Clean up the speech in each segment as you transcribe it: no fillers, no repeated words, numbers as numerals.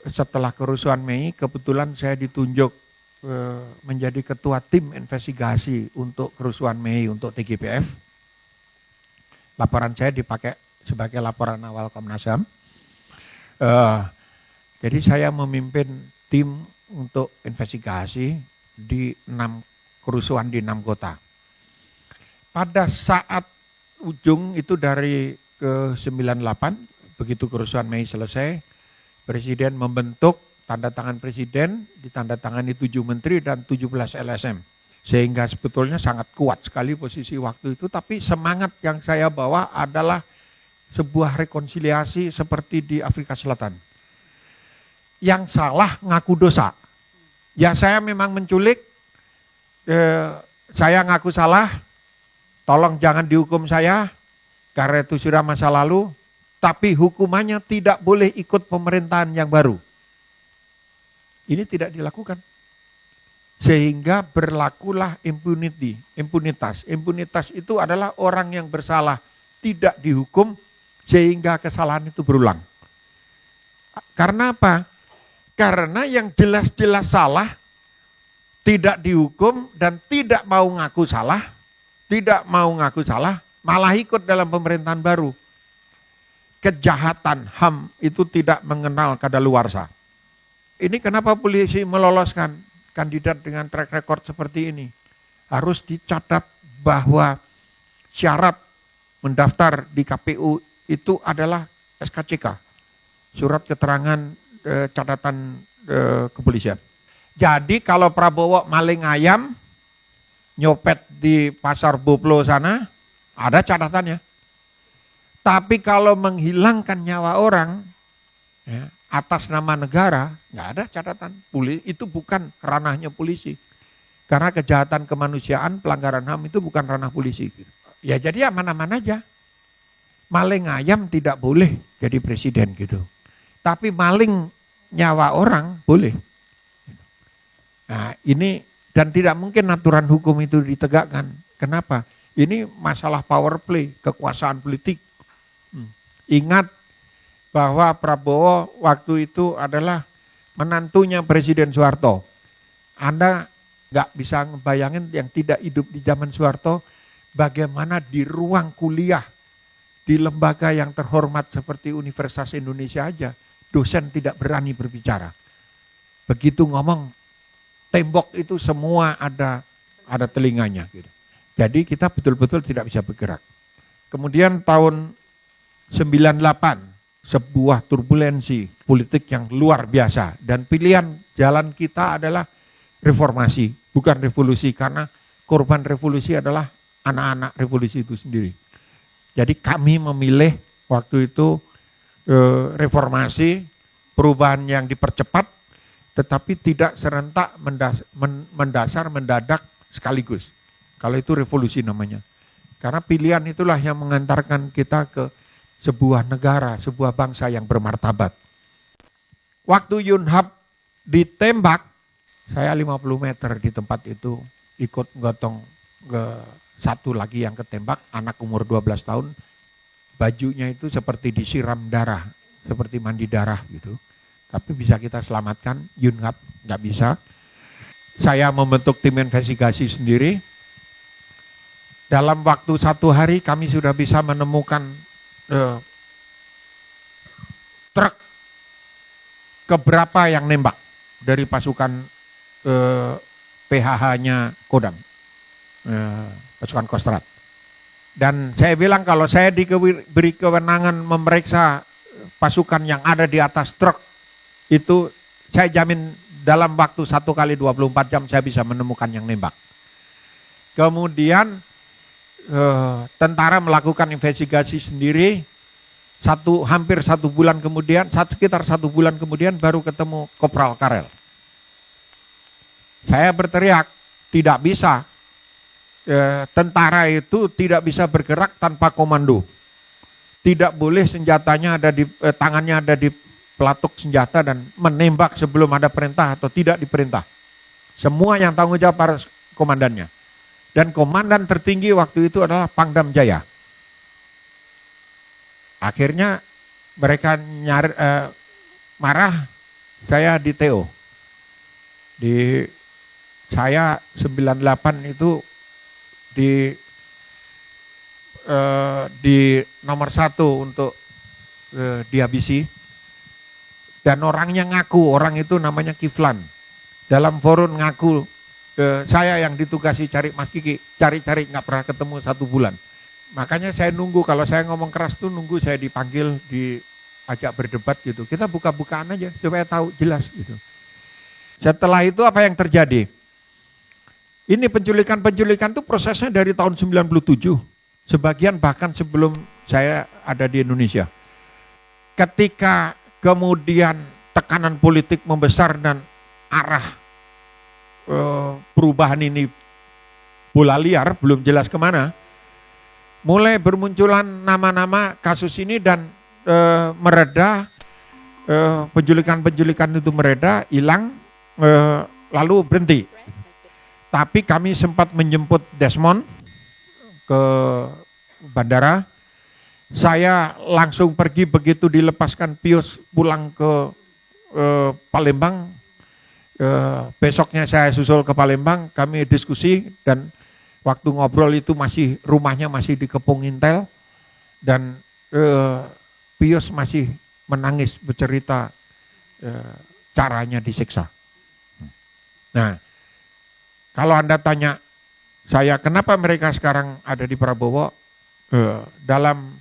setelah kerusuhan Mei, kebetulan saya ditunjuk menjadi ketua tim investigasi untuk kerusuhan Mei untuk TGPF. Laporan saya dipakai sebagai laporan awal Komnas HAM. Jadi saya memimpin tim untuk investigasi di 6 kerusuhan di 6 kota. Pada saat ujung itu dari ke 98, begitu kerusuhan Mei selesai, Presiden membentuk, tanda tangan Presiden, ditandatangani 7 menteri dan 17 LSM. Sehingga sebetulnya sangat kuat sekali posisi waktu itu, tapi semangat yang saya bawa adalah sebuah rekonsiliasi seperti di Afrika Selatan. Yang salah ngaku dosa. Ya saya memang menculik, saya ngaku salah, tolong jangan dihukum saya, karena itu sudah masa lalu, tapi hukumannya tidak boleh ikut pemerintahan yang baru. Ini tidak dilakukan. Sehingga berlakulah impunitas. Impunitas itu adalah orang yang bersalah tidak dihukum sehingga kesalahan itu berulang. Karena apa? Karena yang jelas-jelas salah tidak dihukum dan tidak mau ngaku salah, malah ikut dalam pemerintahan baru. Kejahatan HAM itu tidak mengenal kadaluarsa. Ini kenapa polisi meloloskan kandidat dengan track record seperti ini. Harus dicatat bahwa syarat mendaftar di KPU itu adalah SKCK, surat keterangan catatan kepolisian. Jadi kalau Prabowo maling ayam, nyopet di pasar Boplo sana, ada catatannya. Tapi kalau menghilangkan nyawa orang ya, atas nama negara, nggak ada catatan. Itu bukan ranahnya polisi. Karena kejahatan kemanusiaan, pelanggaran HAM itu bukan ranah polisi. Ya jadi aman-aman aja. Maling ayam tidak boleh jadi presiden gitu. Tapi maling nyawa orang boleh. Nah ini, dan tidak mungkin aturan hukum itu ditegakkan. Kenapa? Ini masalah power play, kekuasaan politik. Ingat bahwa Prabowo waktu itu adalah menantunya Presiden Soeharto. Anda nggak bisa ngebayangin yang tidak hidup di zaman Soeharto, bagaimana di ruang kuliah, di lembaga yang terhormat seperti Universitas Indonesia aja, dosen tidak berani berbicara. Begitu ngomong, tembok itu semua ada telinganya. Gitu. Jadi kita betul-betul tidak bisa bergerak. Kemudian tahun 98, sebuah turbulensi politik yang luar biasa. Dan pilihan jalan kita adalah reformasi, bukan revolusi. Karena korban revolusi adalah anak-anak revolusi itu sendiri. Jadi kami memilih waktu itu reformasi, perubahan yang dipercepat, tetapi tidak serentak mendasar, mendadak sekaligus. Kalau itu revolusi namanya. Karena pilihan itulah yang mengantarkan kita ke sebuah negara, sebuah bangsa yang bermartabat. Waktu Yunhap ditembak, saya 50 meter di tempat itu, ikut gotong ke satu lagi yang ketembak, anak umur 12 tahun, bajunya itu seperti disiram darah, seperti mandi darah gitu. Tapi bisa kita selamatkan, Yunhap nggak bisa. Saya membentuk tim investigasi sendiri. Dalam waktu 1 hari kami sudah bisa menemukan truk keberapa yang nembak dari pasukan PHH-nya Kodam, pasukan Kostrad. Dan saya bilang kalau saya diberi kewenangan memeriksa pasukan yang ada di atas truk, itu saya jamin dalam waktu 1 kali 24 jam saya bisa menemukan yang nembak. Kemudian tentara melakukan investigasi sendiri, hampir 1 bulan kemudian, sekitar 1 bulan kemudian baru ketemu Kopral Karel. Saya berteriak, tidak bisa, tentara itu tidak bisa bergerak tanpa komando. Tidak boleh senjatanya ada di tangannya ada di pelatuk senjata dan menembak sebelum ada perintah atau tidak diperintah. Semua yang tanggung jawab para komandannya. Dan komandan tertinggi waktu itu adalah Pangdam Jaya. Akhirnya mereka marah, saya di TO. Saya 98 itu di nomor 1 untuk dihabisi. Dan orangnya ngaku, orang itu namanya Kiflan. Dalam forum ngaku, saya yang ditugasi cari Mas Kiki, cari-cari nggak pernah ketemu 1 bulan. Makanya saya nunggu, kalau saya ngomong keras tuh nunggu saya dipanggil, diajak berdebat gitu. Kita buka-bukaan aja supaya tahu jelas gitu. Setelah itu apa yang terjadi? Ini penculikan itu prosesnya dari tahun 97. Sebagian bahkan sebelum saya ada di Indonesia. Ketika kemudian tekanan politik membesar dan arah perubahan ini bola liar, belum jelas kemana, mulai bermunculan nama-nama kasus ini dan mereda, penculikan itu mereda, hilang, lalu berhenti. Tapi kami sempat menjemput Desmond ke bandara. Saya langsung pergi begitu dilepaskan Pius pulang ke Palembang. Besoknya saya susul ke Palembang, kami diskusi dan waktu ngobrol itu rumahnya masih dikepung intel dan Pius masih menangis bercerita caranya disiksa. Nah, kalau Anda tanya saya kenapa mereka sekarang ada di Prabowo, dalam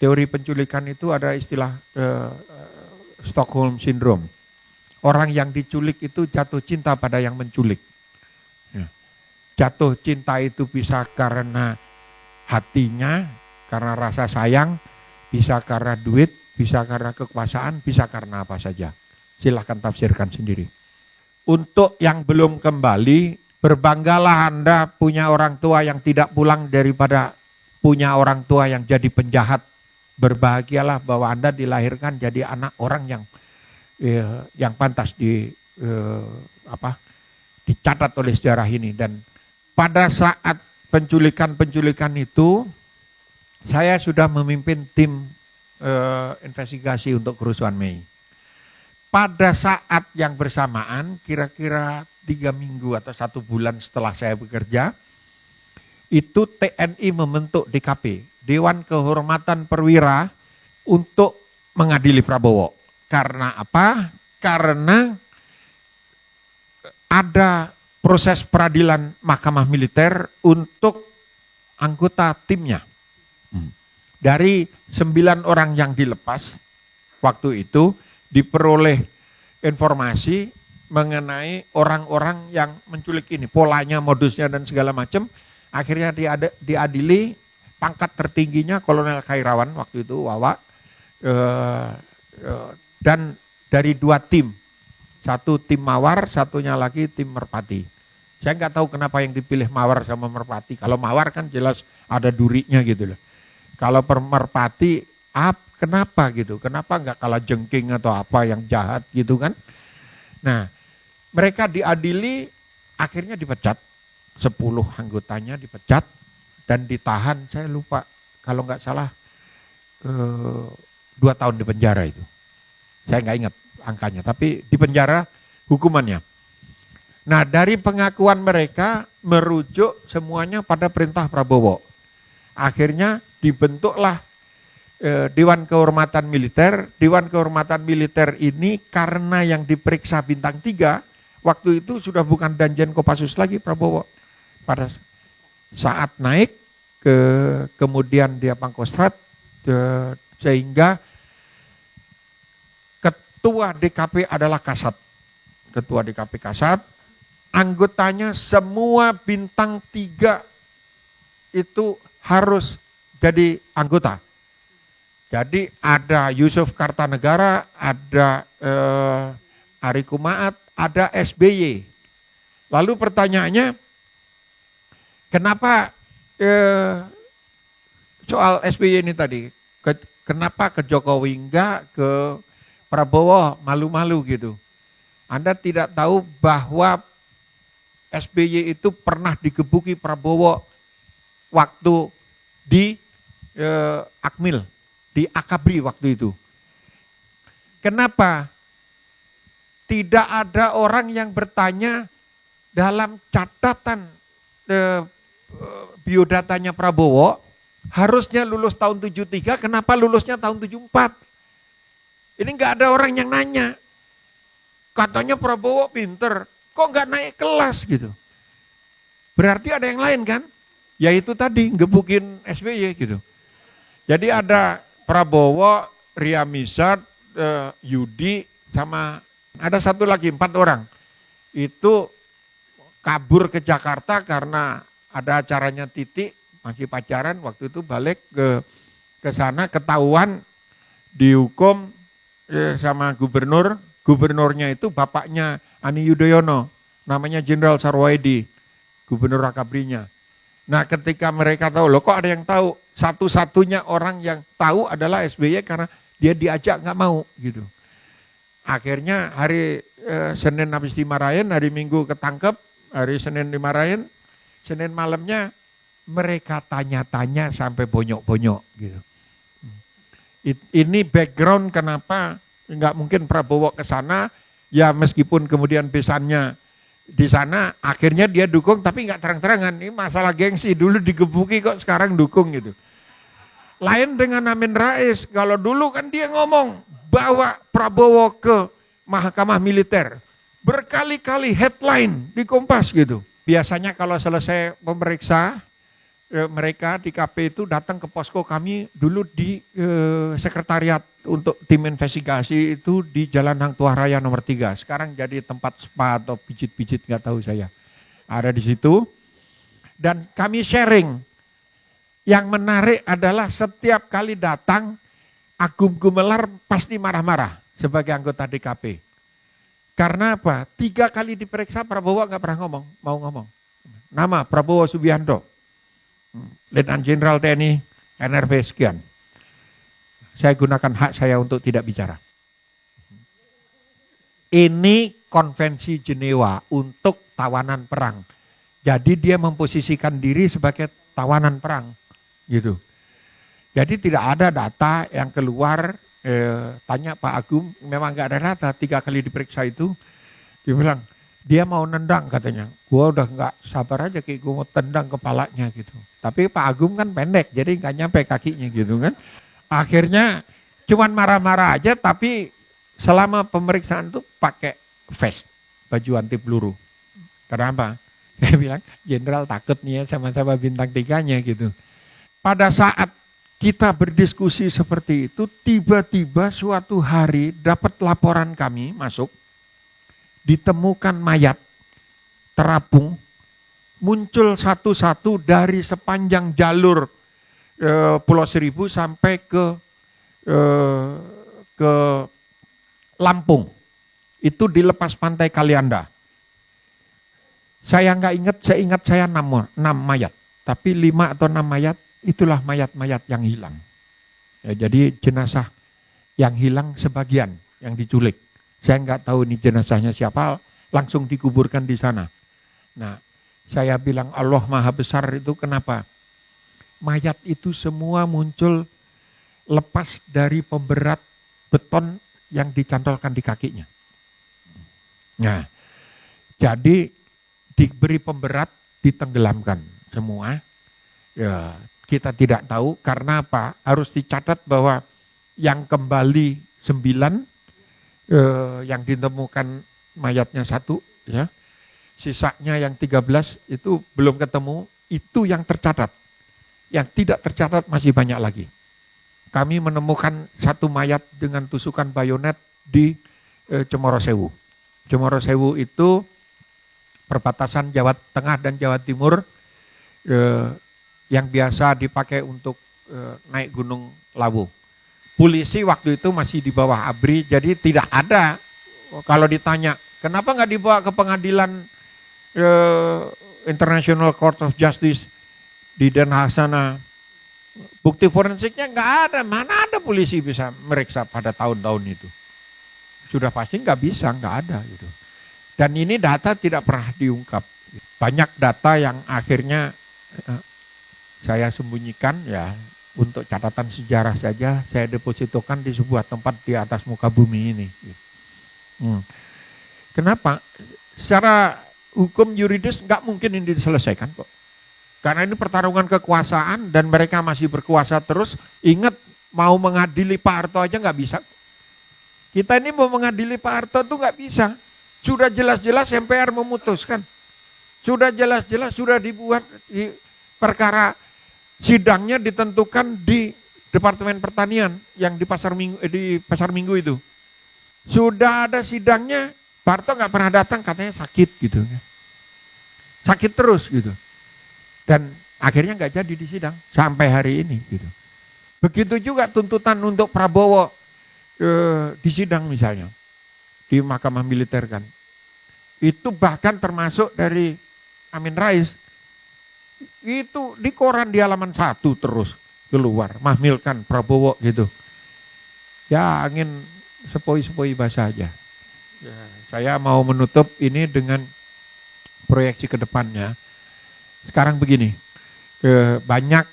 teori penculikan itu ada istilah Stockholm Syndrome. Orang yang diculik itu jatuh cinta pada yang menculik. Jatuh cinta itu bisa karena hatinya, karena rasa sayang, bisa karena duit, bisa karena kekuasaan, bisa karena apa saja. Silahkan tafsirkan sendiri. Untuk yang belum kembali, berbanggalah Anda punya orang tua yang tidak pulang daripada punya orang tua yang jadi penjahat. Berbahagialah bahwa Anda dilahirkan jadi anak orang yang pantas dicatat oleh sejarah ini. Dan pada saat penculikan itu, saya sudah memimpin tim investigasi untuk kerusuhan Mei. Pada saat yang bersamaan, kira-kira 3 minggu atau 1 bulan setelah saya bekerja, itu TNI membentuk DKP, Dewan Kehormatan Perwira, untuk mengadili Prabowo. Karena apa? Karena ada proses peradilan Mahkamah Militer untuk anggota timnya. Dari 9 orang yang dilepas, waktu itu diperoleh informasi mengenai orang-orang yang menculik ini, polanya, modusnya dan segala macam. Akhirnya diadili, pangkat tertingginya Kolonel Khairawan waktu itu, Wawa, dan dari 2 tim, 1 tim Mawar, satunya lagi tim Merpati. Saya nggak tahu kenapa yang dipilih Mawar sama Merpati. Kalau Mawar kan jelas ada durinya gitu loh. Kalau Merpati, kenapa gitu? Kenapa nggak kalah jengking atau apa yang jahat gitu kan? Nah, mereka diadili, akhirnya dipecat. 10 anggotanya dipecat dan ditahan, saya lupa kalau nggak salah 2 tahun di penjara itu. Saya nggak ingat angkanya, tapi di penjara hukumannya. Nah, dari pengakuan mereka merujuk semuanya pada perintah Prabowo. Akhirnya dibentuklah Dewan Kehormatan Militer. Dewan Kehormatan Militer ini karena yang diperiksa bintang 3, waktu itu sudah bukan Danjen Kopassus lagi Prabowo. Pada saat naik kemudian dia Pangkostrat, sehingga ketua DKP adalah Kasat. Ketua DKP Kasat, anggotanya semua bintang 3 itu harus jadi anggota. Jadi ada Yusuf Kartanegara, ada Ari Kumaat, ada SBY. Lalu pertanyaannya, kenapa soal SBY ini tadi, kenapa ke Jokowi enggak, ke Prabowo malu-malu gitu. Anda tidak tahu bahwa SBY itu pernah digebuki Prabowo waktu di Akmil, di Akabri waktu itu. Kenapa? Tidak ada orang yang bertanya dalam catatan biodatanya Prabowo, harusnya lulus tahun 73, kenapa lulusnya tahun 74? Ini nggak ada orang yang nanya. Katanya Prabowo pinter, kok nggak naik kelas gitu. Berarti ada yang lain kan? Ya itu tadi, gebukin SBY gitu. Jadi ada Prabowo, Ria Mizard, Yudi, sama ada satu lagi, 4 orang. Itu kabur ke Jakarta karena ada acaranya Titik, masih pacaran, waktu itu balik ke sana, ketahuan, dihukum sama gubernurnya itu bapaknya Ani Yudhoyono, namanya Jenderal Sarwoedi, gubernur Rakabrinya. Nah ketika mereka tahu, loh kok ada yang tahu, satu-satunya orang yang tahu adalah SBY karena dia diajak nggak mau gitu. Akhirnya hari Senin habis dimarahin, hari Minggu ketangkep, hari Senin dimarahin, Senin malamnya mereka tanya-tanya sampai bonyok-bonyok gitu. Ini background kenapa nggak mungkin Prabowo ke sana, ya meskipun kemudian pesannya di sana, akhirnya dia dukung tapi nggak terang-terangan. Ini masalah gengsi, dulu digebuki kok sekarang dukung gitu. Lain dengan Amin Rais, kalau dulu kan dia ngomong bawa Prabowo ke Mahkamah Militer. Berkali-kali headline di Kompas gitu. Biasanya kalau selesai memeriksa, mereka di KP itu datang ke posko kami dulu di sekretariat untuk tim investigasi itu di Jalan Hang Tuah Raya nomor 3. Sekarang jadi tempat spa atau pijit-pijit nggak tahu saya. Ada di situ. Dan kami sharing. Yang menarik adalah setiap kali datang Agung Gumelar pasti marah-marah sebagai anggota DKP. Karena apa? 3 kali diperiksa Prabowo nggak pernah mau ngomong. Nama Prabowo Subianto. Letnan Jenderal TNI NRP sekian. Saya gunakan hak saya untuk tidak bicara. Ini konvensi Jenewa untuk tawanan perang. Jadi dia memposisikan diri sebagai tawanan perang. Gitu. Jadi tidak ada data yang keluar, tanya Pak Agung, memang nggak ada data, 3 kali diperiksa itu. Dia bilang, dia mau nendang katanya. Gua udah nggak sabar aja kayak gue mau tendang kepalanya gitu. Tapi Pak Agung kan pendek, jadi nggak nyampe kakinya gitu kan. Akhirnya cuman marah-marah aja, tapi selama pemeriksaan itu pakai vest, baju anti peluru. Kenapa? Saya bilang, Jenderal takut nih ya sama-sama bintang 3-nya gitu. Pada saat kita berdiskusi seperti itu, tiba-tiba suatu hari dapat laporan kami masuk, ditemukan mayat terapung, muncul satu-satu dari sepanjang jalur Pulau Seribu sampai ke Lampung. Itu dilepas pantai Kalianda. Saya nggak ingat, saya ingat saya 6 mayat, tapi 5 atau 6 mayat itulah mayat-mayat yang hilang. Ya, jadi jenazah yang hilang sebagian yang diculik. Saya nggak tahu ini jenazahnya siapa, langsung dikuburkan di sana. Nah, saya bilang Allah Maha Besar itu kenapa? Mayat itu semua muncul lepas dari pemberat beton yang dicantolkan di kakinya. Nah, jadi diberi pemberat, ditenggelamkan semua. Ya, kita tidak tahu karena apa? Harus dicatat bahwa yang kembali 9, yang ditemukan mayatnya 1, ya. Sisanya yang 13 itu belum ketemu, itu yang tercatat. Yang tidak tercatat masih banyak lagi. Kami menemukan 1 mayat dengan tusukan bayonet di Cemorosewu. Cemorosewu itu perbatasan Jawa Tengah dan Jawa Timur, yang biasa dipakai untuk naik Gunung Lawu. Polisi waktu itu masih di bawah ABRI, jadi tidak ada. Kalau ditanya, kenapa nggak dibawa ke pengadilan International Court of Justice di Den Haag sana? Bukti forensiknya nggak ada, mana ada polisi bisa meriksa pada tahun-tahun itu. Sudah pasti nggak bisa, nggak ada gitu. Dan ini data tidak pernah diungkap. Banyak data yang akhirnya saya sembunyikan ya untuk catatan sejarah saja, saya depositokan di sebuah tempat di atas muka bumi ini. Kenapa? Secara hukum yuridis nggak mungkin ini diselesaikan kok. Karena ini pertarungan kekuasaan dan mereka masih berkuasa terus. Ingat, mau mengadili Pak Harto aja nggak bisa. Kita ini mau mengadili Pak Harto tuh nggak bisa. Sudah jelas-jelas MPR memutuskan. Sudah jelas-jelas sudah dibuat perkara sidangnya ditentukan di Departemen Pertanian yang di Pasar Minggu itu. Sudah ada sidangnya, Pak Harto nggak pernah datang, katanya sakit gitu. Sakit terus gitu. Dan akhirnya nggak jadi disidang sampai hari ini gitu. Begitu juga tuntutan untuk Prabowo disidang misalnya di Mahkamah Militer kan. Itu bahkan termasuk dari Amin Rais. Itu di koran di halaman 1 terus keluar, mahmilkan Prabowo gitu. Ya angin sepoi-sepoi basah aja. Ya, saya mau menutup ini dengan proyeksi ke depannya. Sekarang begini, banyak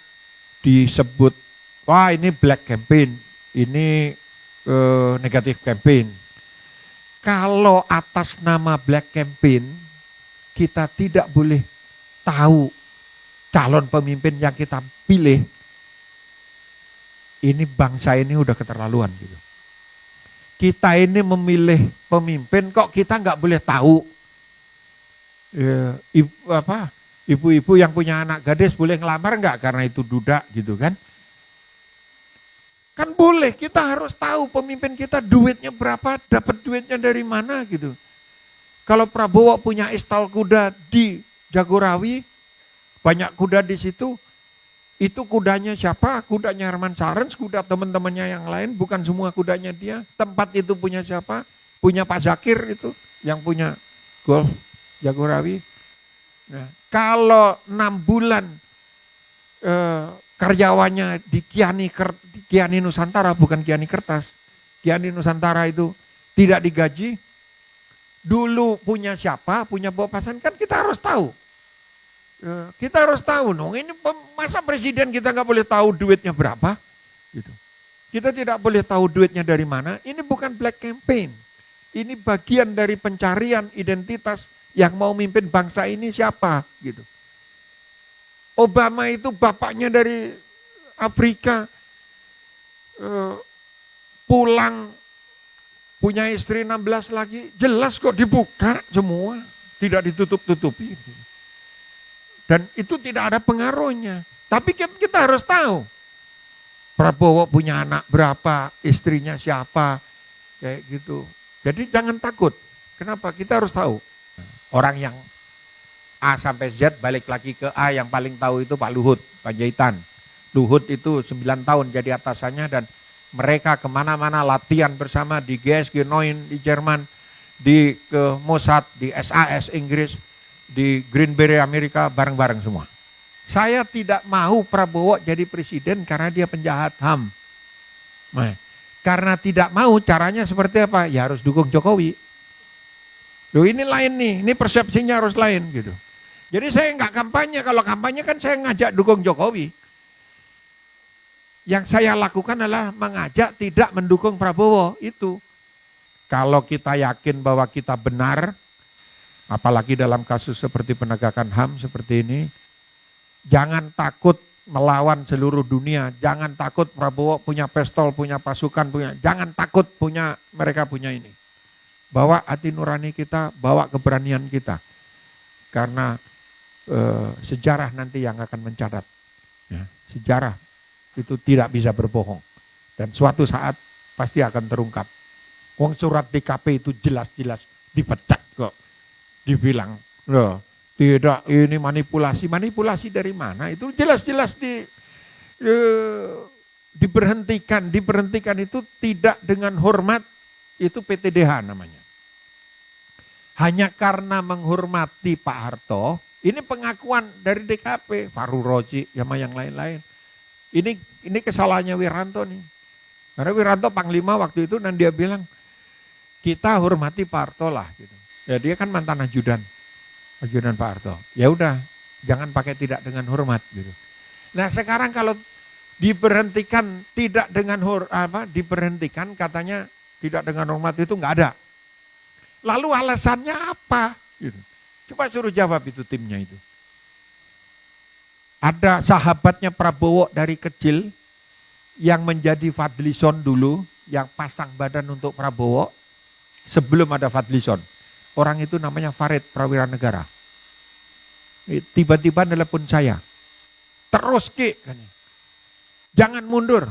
disebut, wah ini black campaign, ini negatif campaign. Kalau atas nama black campaign, kita tidak boleh tahu calon pemimpin yang kita pilih, ini bangsa ini udah keterlaluan gitu. Kita ini memilih pemimpin kok kita nggak boleh tahu ibu-ibu yang punya anak gadis boleh ngelamar nggak karena itu duda gitu kan? Kan boleh, kita harus tahu pemimpin kita duitnya berapa, dapat duitnya dari mana gitu. Kalau Prabowo punya istal kuda di Jagorawi, banyak kuda di situ, itu kudanya siapa? Kudanya Herman Sarens, kuda teman-temannya yang lain, bukan semua kudanya dia. Tempat itu punya siapa? Punya Pak Zakir itu, yang punya golf Jagorawi. Nah, kalau 6 bulan karyawannya di Kiani Nusantara, bukan Kiani Kertas, Kiani Nusantara itu tidak digaji, dulu punya siapa, punya Bapak Pasan, kan kita harus tahu. Kita harus tahu dong, ini masa presiden kita nggak boleh tahu duitnya berapa? Gitu. Kita tidak boleh tahu duitnya dari mana, ini bukan black campaign. Ini bagian dari pencarian identitas yang mau mimpin bangsa ini siapa gitu. Obama itu bapaknya dari Afrika, pulang punya istri 16 lagi, jelas kok dibuka semua, tidak ditutup-tutupi. Dan itu tidak ada pengaruhnya. Tapi kita harus tahu, Prabowo punya anak berapa, istrinya siapa, kayak gitu. Jadi jangan takut. Kenapa? Kita harus tahu. Orang yang A sampai Z balik lagi ke A, yang paling tahu itu Pak Luhut Panjaitan. Luhut itu 9 tahun jadi atasannya dan mereka kemana-mana latihan bersama di GSG 9 di Jerman, di Mossad, di SAS Inggris, di Greenberry Amerika, bareng-bareng semua. Saya tidak mau Prabowo jadi presiden karena dia penjahat HAM. Nah, karena tidak mau, caranya seperti apa? Ya harus dukung Jokowi. Loh ini lain nih, ini persepsinya harus lain gitu. Jadi saya nggak kampanye, kalau kampanye kan saya ngajak dukung Jokowi. Yang saya lakukan adalah mengajak tidak mendukung Prabowo itu. Kalau kita yakin bahwa kita benar, apalagi dalam kasus seperti penegakan HAM seperti ini, jangan takut melawan seluruh dunia, jangan takut Prabowo punya pistol, punya pasukan, jangan takut mereka punya ini. Bawa hati nurani kita, bawa keberanian kita. Karena sejarah nanti yang akan mencatat. Ya, sejarah itu tidak bisa berbohong. Dan suatu saat pasti akan terungkap. Wong surat DKP itu jelas-jelas dipecat kok. Dibilang, loh, tidak ini manipulasi. Manipulasi dari mana? Itu jelas-jelas diberhentikan. Diberhentikan itu tidak dengan hormat, itu PTDH namanya. Hanya karena menghormati Pak Harto, ini pengakuan dari DKP, Fahru Rozi, sama yang lain-lain. Ini kesalahannya Wiranto nih. Karena Wiranto Panglima waktu itu dan dia bilang, kita hormati Pak Harto lah. Gitu. Ya dia kan mantan ajudan Pak Harto. Ya udah, jangan pakai tidak dengan hormat gitu. Nah sekarang kalau diberhentikan tidak dengan diberhentikan katanya tidak dengan hormat itu nggak ada. Lalu alasannya apa? Gitu. Coba suruh jawab itu timnya itu. Ada sahabatnya Prabowo dari kecil yang menjadi Fadlison dulu, yang pasang badan untuk Prabowo sebelum ada Fadlison. Orang itu namanya Farid Prawira Negara. Tiba-tiba nelpon saya. Terus Ki, jangan mundur.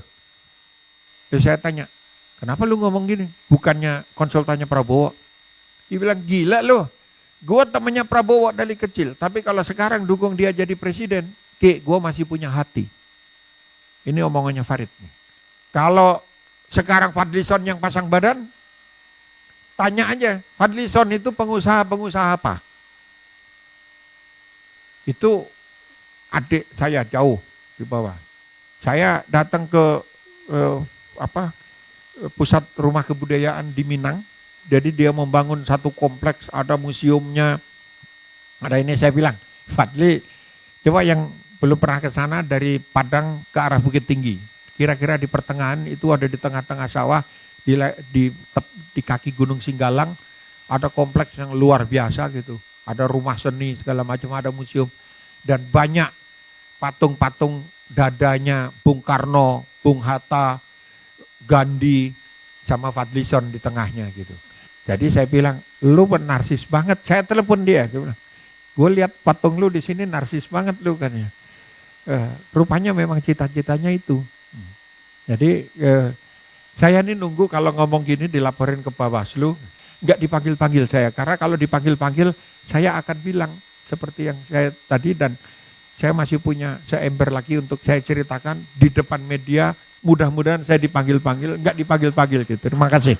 Terus saya tanya, kenapa lu ngomong gini? Bukannya konsultannya Prabowo. Dia bilang, gila lu. Gue temennya Prabowo dari kecil. Tapi kalau sekarang dukung dia jadi presiden, Ki, gue masih punya hati. Ini omongannya Farid. Kalau sekarang Fadlison yang pasang badan, tanya aja, Fadlison itu pengusaha-pengusaha apa? Itu adik saya jauh di bawah. Saya datang ke pusat rumah kebudayaan di Minang. Jadi dia membangun satu kompleks, ada museumnya. Ada ini saya bilang, Fadli, coba yang belum pernah ke sana dari Padang ke arah Bukit Tinggi. Kira-kira di pertengahan itu ada di tengah-tengah sawah, di kaki Gunung Singgalang, ada kompleks yang luar biasa gitu. Ada rumah seni segala macam, ada museum. Dan banyak patung-patung dadanya Bung Karno, Bung Hatta, Gandhi, sama Fadlison di tengahnya gitu. Jadi saya bilang, lu narsis banget. Saya telepon dia, gue lihat patung lu di sini narsis banget lu kan ya. Rupanya memang cita-citanya itu. Jadi saya ini nunggu kalau ngomong gini dilaporin ke Bawaslu, nggak dipanggil-panggil saya. Karena kalau dipanggil-panggil saya akan bilang seperti yang saya tadi, dan saya masih punya seember lagi untuk saya ceritakan di depan media. Mudah-mudahan saya dipanggil-panggil, nggak dipanggil-panggil gitu. Terima kasih.